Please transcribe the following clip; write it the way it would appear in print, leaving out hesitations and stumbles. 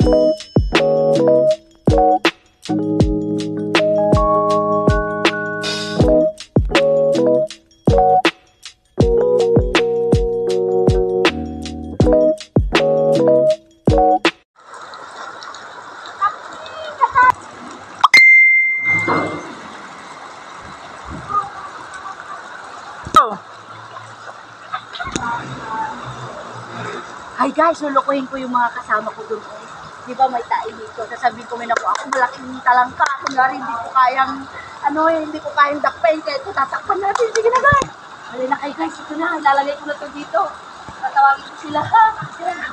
Hi guys, lulukuhin ko yung mga kasama ko doon. Di ba may tae dito? Sasabihin ko, may naku, ako malaking talangka. Kunwari, hindi ko kayang dakpain. Kaya ito, tatakpan natin. Sige na guys. Hali na kayo guys, ito na. Lalagay ko na ito dito. Tatawagin ko sila. Ha? Sila na.